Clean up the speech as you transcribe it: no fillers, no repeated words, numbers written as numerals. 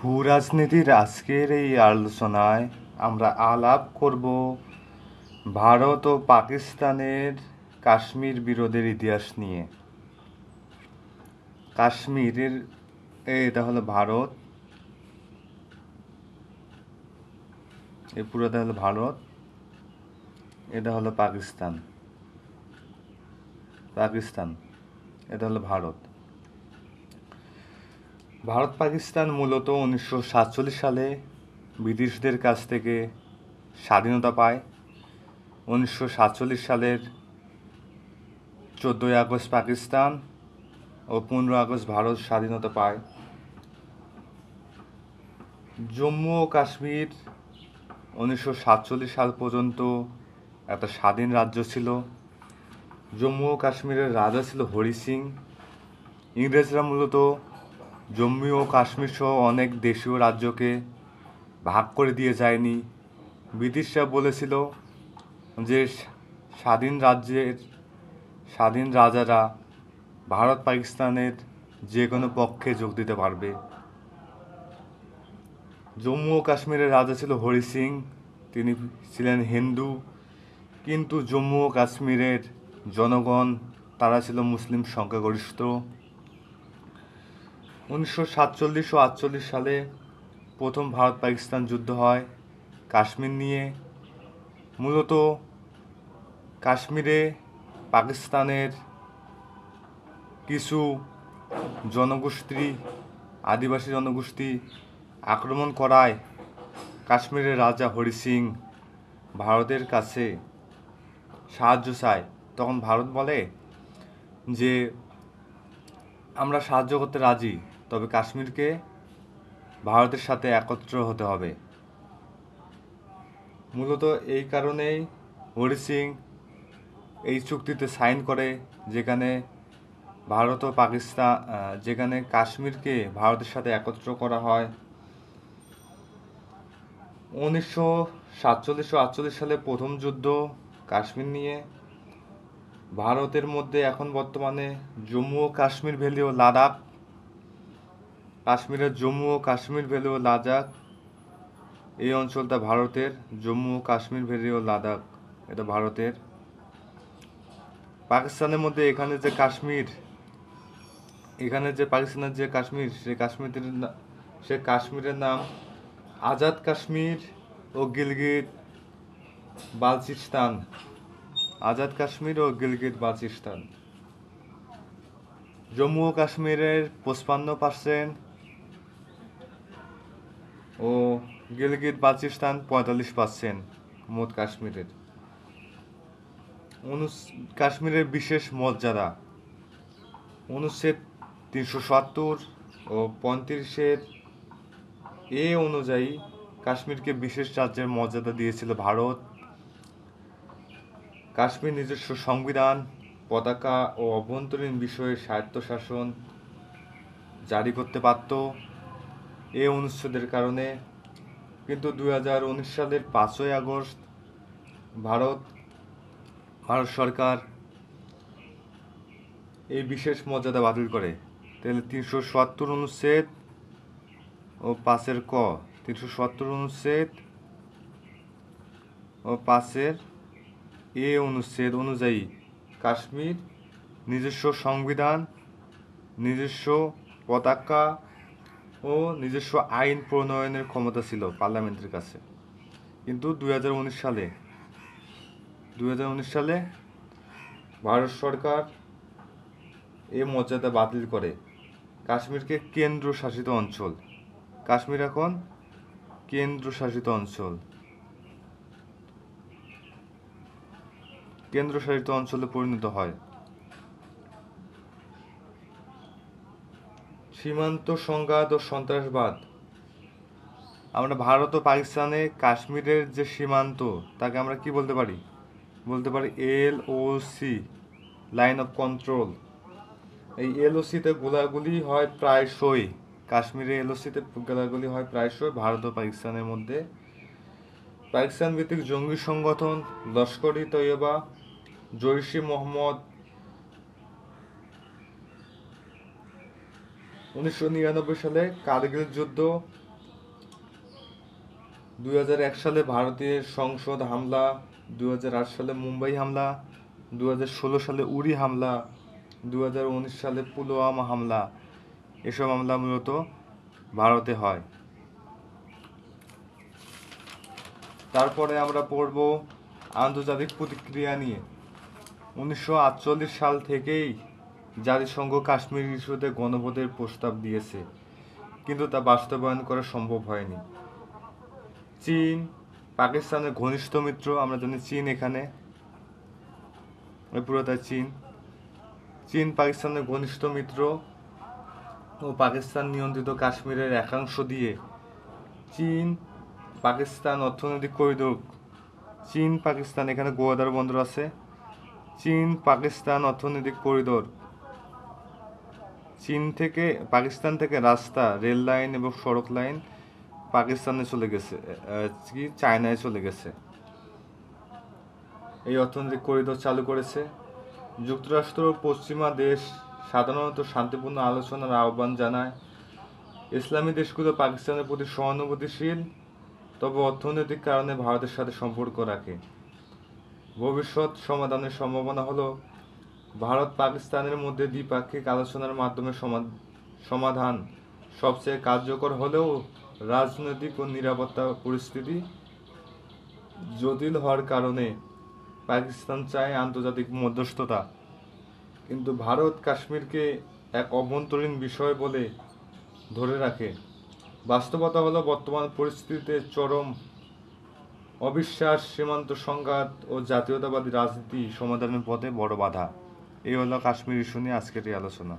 ভূ রাজনীতির আজকের এই আলোচনায় আমরা আলাপ করব ভারত ও পাকিস্তানের কাশ্মীর বিরোধের ইতিহাস নিয়ে। কাশ্মীরের এটা হলো ভারত, এই পুরোটা হলো ভারত, এটা হলো পাকিস্তান। এটা হলো ভারত। ভারত পাকিস্তান মূলত 1947 সালে ব্রিটিশদের কাছ থেকে স্বাধীনতা পায়। 1947 সালের 14ই আগস্ট পাকিস্তান ও 15 আগস্ট ভারত স্বাধীনতা পায়। জম্মু ও কাশ্মীর 1947 সাল পর্যন্ত একটা স্বাধীন রাজ্য ছিল। জম্মু ও কাশ্মীরের রাজা ছিল হরি সিং। ইংরেজরা মূলত জম্মু ও কাশ্মীর সহ অনেক দেশীয় রাজ্যকে ভাগ করে দিয়ে যায়নি। ব্রিটিশরা বলেছিল যে স্বাধীন রাজারা ভারত পাকিস্তানের যে কোনো পক্ষে যোগ দিতে পারবে। জম্মু ও কাশ্মীরের রাজা ছিল হরি সিং। তিনি ছিলেন হিন্দু, কিন্তু জম্মু ও কাশ্মীরের জনগণ তারা ছিল মুসলিম সংখ্যাগরিষ্ঠ। 1947 ও 48 সালে প্রথম ভারত পাকিস্তান যুদ্ধ হয় কাশ্মীর নিয়ে। মূলত কাশ্মীরে পাকিস্তানের কিছু জনগোষ্ঠী, আদিবাসী জনগোষ্ঠী আক্রমণ করায় কাশ্মীরের রাজা হরি সিং ভারতের কাছে সাহায্য চায়। তখন ভারত বলে যে আমরা সাহায্য করতে রাজি, তবে কাশ্মীরকে ভারতের সাথে একত্র হতে হবে। মূলত এই কারণেই হরি সিং এই চুক্তিতে সাইন করে, যেখানে ভারত ও পাকিস্তান যেখানে কাশ্মীরকে ভারতের সাথে একত্র করা হয়। 1947 ও 48 সালে প্রথম যুদ্ধ কাশ্মীর নিয়ে। ভারতের মধ্যে এখন বর্তমানে জম্মু ও কাশ্মীর ভ্যালি ও লাদাখ, কাশ্মীরের জম্মু ও কাশ্মীর ভ্যালি ও লাদাখ, এই অঞ্চলটা ভারতের। জম্মু ও কাশ্মীর ভ্যালি ও লাদাখ এটা ভারতের। পাকিস্তানের মধ্যে এখানে যে পাকিস্তানের যে কাশ্মীর, সে কাশ্মীরের নাম আজাদ কাশ্মীর ও গিলগিট বালচিস্তান। আজাদ কাশ্মীর ও গিলগিট বালচিস্তান। জম্মু ও কাশ্মীরের 55% ও গিলগিট বালচিস্তান 45% মোট কাশ্মীরের। কাশ্মীরের বিশেষ মর্যাদা অনুচ্ছেদ 370 ও 35 এ অনুযায়ী কাশ্মীরকে বিশেষ রাজ্যের মর্যাদা দিয়েছিল ভারত। কাশ্মীর নিজস্ব সংবিধান, পতাকা ও অভ্যন্তরীণ বিষয়ে স্বায়ত্তশাসন জারি করতে পারত এ অনুচ্ছেদের কারণে। কিন্তু 2019 সালের 5ই আগস্ট ভারত সরকার এই বিশেষ মর্যাদা বাতিল করে। তাহলে 370 অনুচ্ছেদ ও 370 অনুচ্ছেদ ও 5 এ অনুচ্ছেদ অনুযায়ী কাশ্মীর নিজস্ব সংবিধান, নিজস্ব পতাকা ও নিজস্ব আইন প্রণয়নের ক্ষমতা ছিল পার্লামেন্টের কাছে। কিন্তু 2019 সালে ভারত সরকার এই মর্যাদা বাতিল করে কাশ্মীরকে কেন্দ্রশাসিত অঞ্চল। কাশ্মীর এখন কেন্দ্রশাসিত অঞ্চলে পরিণত হয়। সীমান্ত সংঘাত ও সন্ত্রাসবাদ। আমরা ভারত ও পাকিস্তানে কাশ্মীরের যে সীমান্ত, তাকে আমরা কি বলতে পারি? LOC, line of control. এই LOCতে গোলাগুলি হয় প্রায়শই। কাশ্মীরে LOCতে গোলাগুলি হয় প্রায়শই ভারত ও পাকিস্তানের মধ্যে। পাকিস্তান ভিত্তিক জঙ্গি সংগঠন লস্কর-ই তৈয়বা, জইশ-ই-মোহাম্মদ 1999 সালে কারগিল যুদ্ধ 2001 সালে ভারতীয় সংসদ হামলা, 2008 সালে মুম্বাই হামলা, 2016 সালে উরি হামলা, 2019 সালে পুলওয়ামা হামলা, এসব হামলা মূলত ভারতে হয়। তারপরে আমরা পড়ব আন্তর্জাতিক প্রতিক্রিয়া নিয়ে। 1948 সাল থেকেই জাতিসংঘ কাশ্মীর ইস্যুতে গণভোটের প্রস্তাব দিয়েছে, কিন্তু তা বাস্তবায়ন করা সম্ভব হয়নি। চীন পাকিস্তানের ঘনিষ্ঠ মিত্র, আমরা জানি চীন এখানে পুরোটাই চীন পাকিস্তানের ঘনিষ্ঠ মিত্র ও পাকিস্তান নিয়ন্ত্রিত কাশ্মীরের একাংশ দিয়ে চীন পাকিস্তান অর্থনৈতিক করিডোর, চীন পাকিস্তান, এখানে গোয়াদার বন্দর আছে, চীন পাকিস্তান অর্থনৈতিক করিডোর, পাকিস্তান থেকে রাস্তা, রেল লাইন এবং সড়ক লাইন পাকিস্তানে চলে গেছে, চায়নায় চলে গেছে। এই অর্থনৈতিক করিডোর চালু করেছে। যুক্তরাষ্ট্র ও পশ্চিমা দেশ সাধারণত শান্তিপূর্ণ আলোচনার আহ্বান জানায়। ইসলামী দেশগুলো পাকিস্তানের প্রতি সহানুভূতিশীল, তবে অর্থনৈতিক কারণে ভারতের সাথে সম্পর্ক রাখে। ভবিষ্যৎ সমাধানের সম্ভাবনা হলো ভারত পাকিস্তানের মধ্যে দ্বিপাক্ষিক আলোচনার মাধ্যমে সমাধান সবচেয়ে কার্যকর হলেও রাজনৈতিক ও নিরাপত্তা পরিস্থিতি জটিল হওয়ার কারণে পাকিস্তান চায় আন্তর্জাতিক মধ্যস্থতা, কিন্তু ভারত কাশ্মীরকে এক অভ্যন্তরীণ বিষয় বলে ধরে রাখে। বাস্তবতা হলো বর্তমান পরিস্থিতিতে চরম অবিশ্বাস, সীমান্ত সংঘাত ও জাতীয়তাবাদী রাজনীতি সমাধানের পথে বড় বাধা। এই হলো কাশ্মীর ইস্যু নিয়ে আজকের এই আলোচনা।